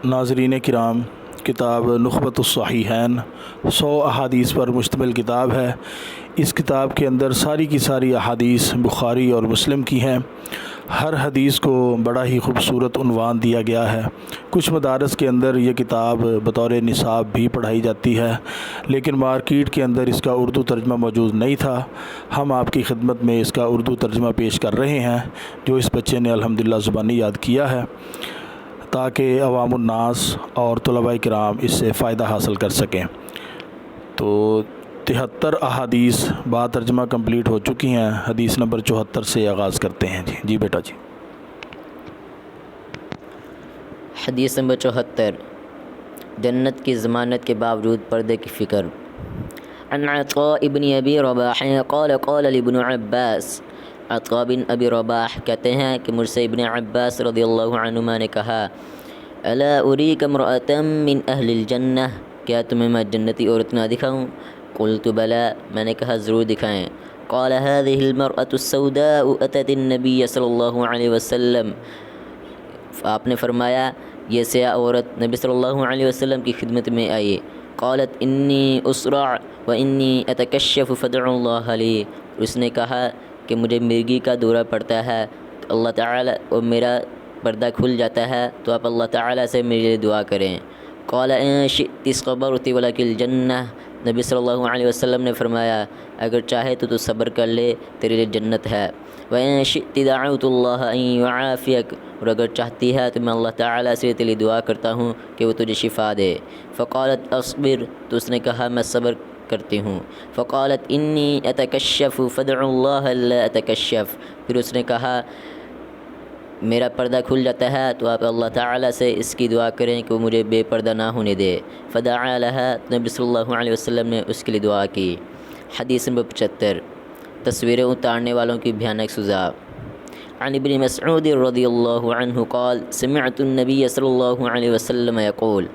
ناظرین کرام، کتاب نخبۃ الصحیحین 100 احادیث پر مشتمل کتاب ہے۔ اس کتاب کے اندر ساری کی ساری احادیث بخاری اور مسلم کی ہیں۔ ہر حدیث کو بڑا ہی خوبصورت عنوان دیا گیا ہے۔ کچھ مدارس کے اندر یہ کتاب بطور نصاب بھی پڑھائی جاتی ہے، لیکن مارکیٹ کے اندر اس کا اردو ترجمہ موجود نہیں تھا۔ ہم آپ کی خدمت میں اس کا اردو ترجمہ پیش کر رہے ہیں، جو اس بچے نے الحمدللہ زبانی یاد کیا ہے، تاکہ عوام الناس اور طلباء کرام اس سے فائدہ حاصل کر سکیں۔ تو 73 احادیث با ترجمہ کمپلیٹ ہو چکی ہیں۔ حدیث نمبر 74 سے آغاز کرتے ہیں۔ جی بیٹا جی۔ حدیث نمبر 74، جنت کی ضمانت کے باوجود پردے کی فکر۔ عن عطاء ابن ابی رباح قال قال لابن عباس، عطاء بن ابی رباح کہتے ہیں کہ مجھ سے ابن عباس رضی اللہ عنہما نے کہا، الا اریک امرأة من اہل الجنہ، کیا تمہیں میں جنتی عورت نہ دکھاؤں؟ قلت بلا، میں نے کہا ضرور دکھائیں۔ قال هذه المرأة السوداء اتت النبی صلی اللہ علیہ وسلم، آپ نے فرمایا یہ سیاہ عورت نبی صلی اللہ علیہ وسلم کی خدمت میں آئی۔ قالت انی اسرع و انی اتکشف فادعوا اللہ لی، اس نے کہا کہ مجھے مرگی کا دورہ پڑتا ہے تو اللہ تعالیٰ اور میرا پردہ کھل جاتا ہے، تو آپ اللہ تعالیٰ سے میرے لیے دعا کریں۔ قال ان شئت صبرت ولک الجنہ، نبی صلی اللہ علیہ وسلم نے فرمایا اگر چاہے تو صبر کر لے، تیرے لیے جنت ہے۔ وَإِن شِئْتِ دَعَوْتُ اللَّهَ أَن يُعَافِيَكَ، اور اگر چاہتی ہے تو میں اللہ تعالیٰ سے تیرے لیے دعا کرتا ہوں کہ وہ تجھے شفا دے۔ فقالت اصبر، تو اس نے کہا میں صبر کرتی ہوں۔ فقالت انی اتکشف فادعوا اللہ الا اتکشف، پھر اس نے کہا میرا پردہ کھل جاتا ہے تو آپ اللہ تعالیٰ سے اس کی دعا کریں کہ وہ مجھے بے پردہ نہ ہونے دے۔ فدعا لها، نبی صلی اللہ علیہ وسلم نے اس کے لیے دعا کی۔ حدیث نمبر 75، تصویریں اتارنے والوں کی بھیانک سزا۔ عن ابن مسعود رضی اللہ عنہ قال سمعت النبی صلی اللہ علیہ وسلم یقول،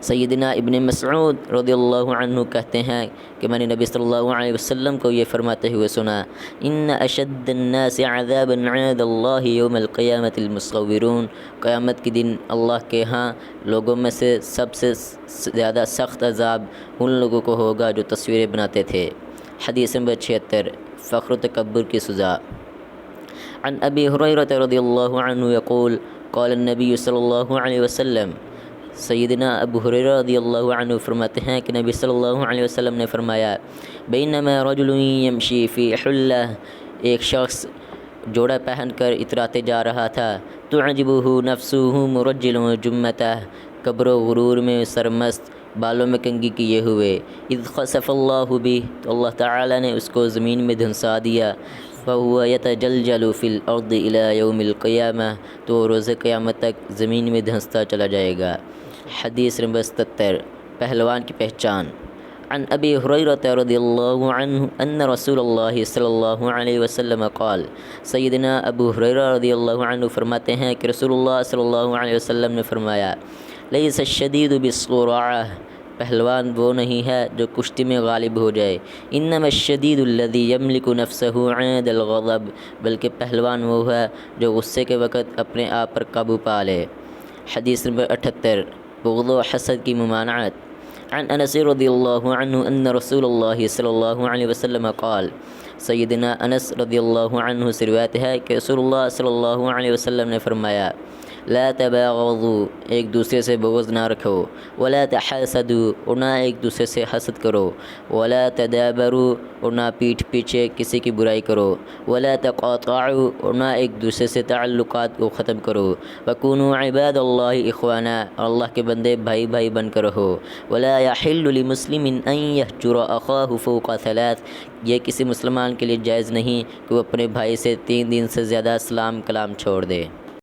سیدنا ابن مسعود رضی اللہ عنہ کہتے ہیں کہ میں نے نبی صلی اللہ علیہ وسلم کو یہ فرماتے ہوئے سنا، ان اشد الناس عذابا عند اللہ یوم القیامت المصورون، قیامت کے دن اللہ کے ہاں لوگوں میں سے سب سے زیادہ سخت عذاب ان لوگوں کو ہوگا جو تصویریں بناتے تھے۔ حدیث نمبر 76، فخر و تکبر کی سزا۔ عن ابی ہریرہ رضی اللہ عنہ یقول قال النبی صلی اللہ علیہ وسلم، سیدنا ابو ہریرہ رضی اللہ عنہ فرماتے ہیں کہ نبی صلی اللہ علیہ وسلم نے فرمایا، بینما رجل یمشی فی حلہ، ایک شخص جوڑا پہن کر اتراتے جا رہا تھا، تعجبہ نفسہ مرجل جمتہ، کبر و غرور میں سرمست، بالوں میں کنگھی کیے ہوئے، اذ خسف اللہ بہ، تو اللہ تعالیٰ نے اس کو زمین میں دھنسا دیا، فہو یتجلجل فی الارض الی یوم القیامہ، تو روز قیامت تک زمین میں دھنستا چلا جائے گا۔ حدیث نمبر 77، پہلوان کی پہچان۔ عن ابی ہریرہ رضی اللہ عنہ ان رسول اللہ صلی اللہ علیہ وسلم قال، سیدنا ابو ہریرہ رضی اللہ عنہ فرماتے ہیں کہ رسول اللہ صلی اللہ علیہ وسلم نے فرمایا، لیس الشدید بالصراع، پہلوان وہ نہیں ہے جو کشتی میں غالب ہو جائے، انما الشدید الذی یملک نفسہ عند الغضب، بلکہ پہلوان وہ ہے جو غصے کے وقت اپنے آپ پر قابو پا لے۔ حدیث نمبر 78، بغض و حسد کی ممانعت۔ عن انس رضی اللہ عنہ ان رسول اللہ صلی اللہ علیہ وسلم قال، سیدنا انس رضی اللہ عنہ سے روایت ہے کہ رسول اللہ صلی اللہ علیہ وسلم نے فرمایا، لا تباغضوا، ایک دوسرے سے بغض نہ رکھو، ولا تحاسدوا، اور نہ ایک دوسرے سے حسد کرو، ولا تدابروا، اور نہ پیٹھ پیچھے کسی کی برائی کرو، ولا تقاطعوا، اور نہ ایک دوسرے سے تعلقات کو ختم کرو، وکونوا عباد اللہ اخوانا، اور اللہ کے بندے بھائی بھائی بن کر رہو، ولا یحل لمسلم ان یہجر اخاہ فوق ثلاث، یہ کسی مسلمان کے لیے جائز نہیں کہ وہ اپنے بھائی سے 3 دن سے زیادہ سلام کلام چھوڑ دے۔